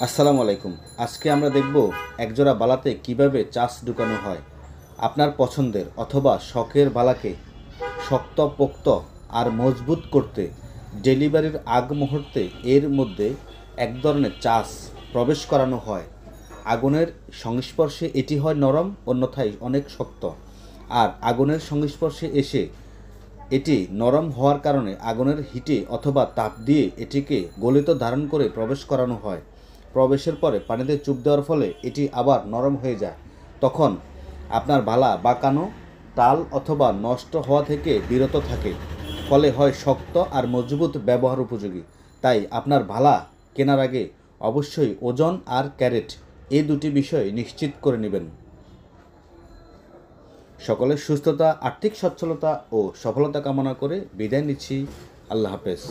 আসসালামু আলাইকুম। আজকে আমরা দেখব একজোড়া বালাতে কিভাবে চাষ ঢুকানো হয়। আপনার পছন্দের অথবা শখের বালাকে শক্তপোক্ত আর মজবুত করতে ডেলিভারির আগ মুহূর্তে এর মধ্যে এক ধরনের চাষ প্রবেশ করানো হয়। আগুনের সংস্পর্শে এটি হয় নরম, অন্যথায় অনেক শক্ত। আর আগুনের সংস্পর্শে এসে এটি নরম হওয়ার কারণে আগুনের হিটে অথবা তাপ দিয়ে এটিকে গলিত ধারণ করে প্রবেশ করানো হয়। প্রবেশের পরে পানিতে চুপ দেওয়ার ফলে এটি আবার নরম হয়ে যায়। তখন আপনার ভালা বাঁকানো, টাল অথবা নষ্ট হওয়া থেকে বিরত থাকে। ফলে হয় শক্ত আর মজবুত, ব্যবহার উপযোগী। তাই আপনার ভালা কেনার আগে অবশ্যই ওজন আর ক্যারেট এই দুটি বিষয় নিশ্চিত করে নেবেন। সকলের সুস্থতা, আর্থিক সচ্ছলতা ও সফলতা কামনা করে বিদায় নিচ্ছি। আল্লাহ হাফেজ।